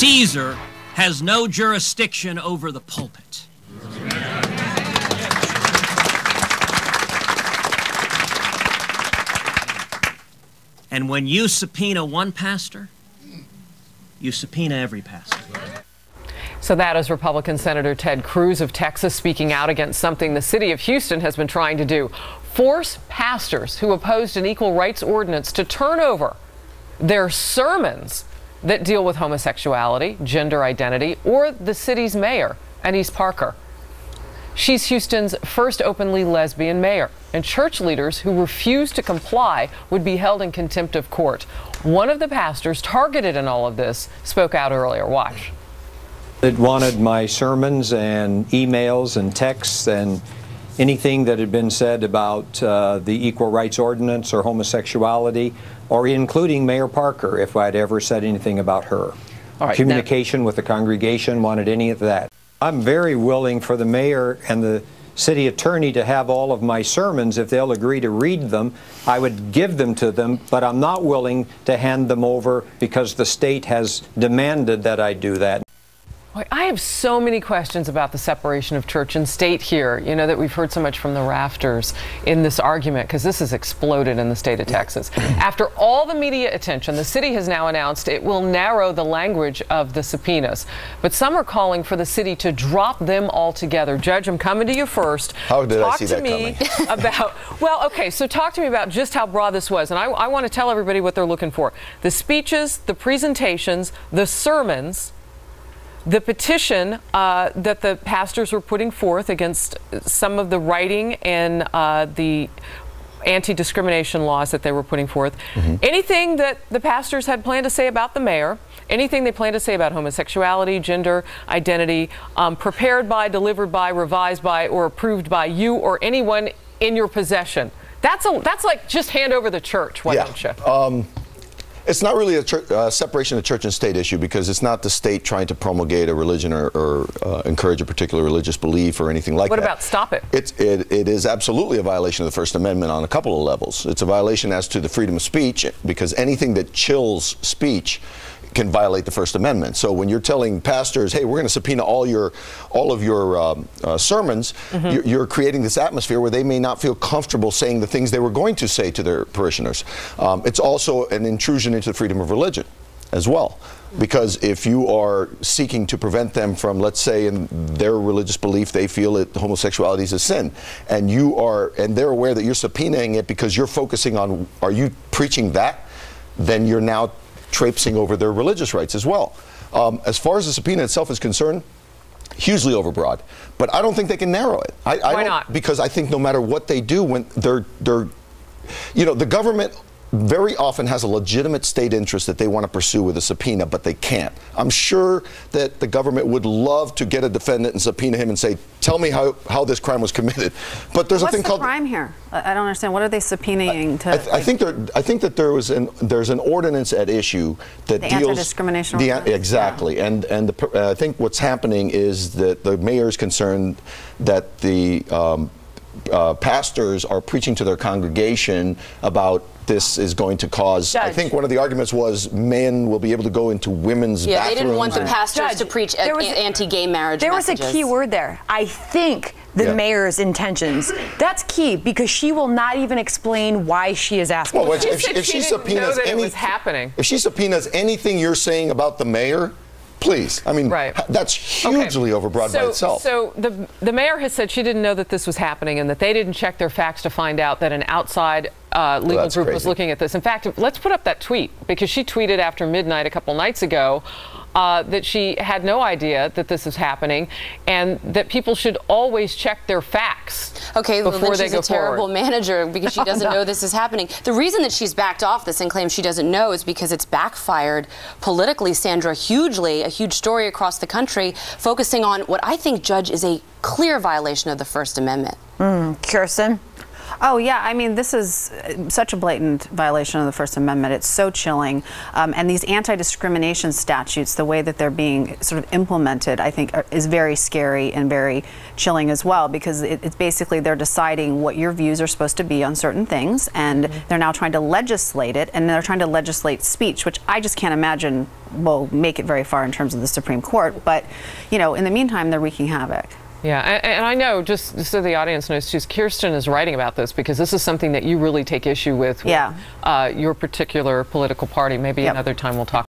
Caesar has no jurisdiction over the pulpit. And when you subpoena one pastor, you subpoena every pastor. So that is Republican Senator Ted Cruz of Texas speaking out against something the city of Houston has been trying to do: force pastors who opposed an equal rights ordinance to turn over their sermons that deal with homosexuality, gender identity, or the city's mayor, Annise Parker. She's Houston's first openly lesbian mayor, and church leaders who refuse to comply would be held in contempt of court. One of the pastors targeted in all of this spoke out earlier. Watch. It wanted my sermons and emails and texts and anything that had been said about the equal rights ordinance or homosexuality, or including Mayor Parker, if I'd ever said anything about her. All right, communication with the congregation, wanted any of that. I'm very willing for the mayor and the city attorney to have all of my sermons. If they'll agree to read them, I would give them to them, but I'm not willing to hand them over because the state has demanded that I do that. I have so many questions about the separation of church and state here, you know, that we've heard so much from the rafters in this argument, because this has exploded in the state of Texas. After all the media attention, the city has now announced it will narrow the language of the subpoenas. But some are calling for the city to drop them altogether. Judge, I'm coming to you first. How did I see that coming? Well, okay, so talk to me about just how broad this was. And I want to tell everybody what they're looking for: the speeches, the presentations, the sermons, the petition that the pastors were putting forth against some of the writing and the anti-discrimination laws that they were putting forth, anything that the pastors had planned to say about the mayor, anything they planned to say about homosexuality, gender identity, prepared by, delivered by, revised by, or approved by you or anyone in your possession. That's like just hand over the church, why don't you? It's not really a separation of church and state issue, because it's not the state trying to promulgate a religion or encourage a particular religious belief or anything like that. What about stop it? It is absolutely a violation of the First Amendment on a couple of levels. It's a violation as to the freedom of speech, because anything that chills speech can violate the First Amendment. So when you're telling pastors, hey, we're going to subpoena all of your sermons, you're creating this atmosphere where they may not feel comfortable saying the things they were going to say to their parishioners. It's also an intrusion into the freedom of religion as well, because if you are seeking to prevent them from, let's say, in their religious belief, they feel that homosexuality is a sin, and they're aware that you're subpoenaing it because you're focusing on, are you preaching that? Then you're now traipsing over their religious rights as well. As far as the subpoena itself is concerned, hugely overbroad, but I don't think they can narrow it. Why not? Because I think no matter what they do, when they're you know, the government very often has a legitimate state interest that they want to pursue with a subpoena, but they can't. I'm sure that the government would love to get a defendant and subpoena him and say, tell me how this crime was committed. But there's a thing called... What's the crime here? I don't understand. What are they subpoenaing to... I think that there's an ordinance at issue that deals... The anti-discrimination ordinance? Exactly. Yeah. And I think what's happening is that the mayor is concerned that the pastors are preaching to their congregation about this is going to cause... Judge. I think one of the arguments was men will be able to go into women's bathrooms. They didn't want the pastors to preach anti-gay marriage messages. There was a key word there. I think the mayor's intentions. That's key, because she will not even explain why she is asking. Well, if she subpoenas if she subpoenas anything you're saying about the mayor, please. I mean, that's hugely overbroad by itself. So the mayor has said she didn't know that this was happening and that they didn't check their facts to find out that an outside legal group was looking at this. In fact, let's put up that tweet, because she tweeted after midnight a couple nights ago that she had no idea that this is happening, and that people should always check their facts before they go forward. She's a terrible manager because she doesn't know this is happening. The reason that she's backed off this and claims she doesn't know is because it's backfired politically, Sandra, hugely, a huge story across the country, focusing on what I think, Judge, is a clear violation of the First Amendment. Kirsten? Oh, yeah. I mean, this is such a blatant violation of the First Amendment. It's so chilling. And these anti-discrimination statutes, the way that they're being sort of implemented, I think is very scary and very chilling as well, because it's basically they're deciding what your views are supposed to be on certain things, and they're now trying to legislate it, and they're trying to legislate speech, which I just can't imagine will make it very far in terms of the Supreme Court. But, you know, in the meantime, they're wreaking havoc. Yeah, and I know, just so the audience knows, too, Kirsten is writing about this because this is something that you really take issue with your particular political party. Maybe another time we'll talk.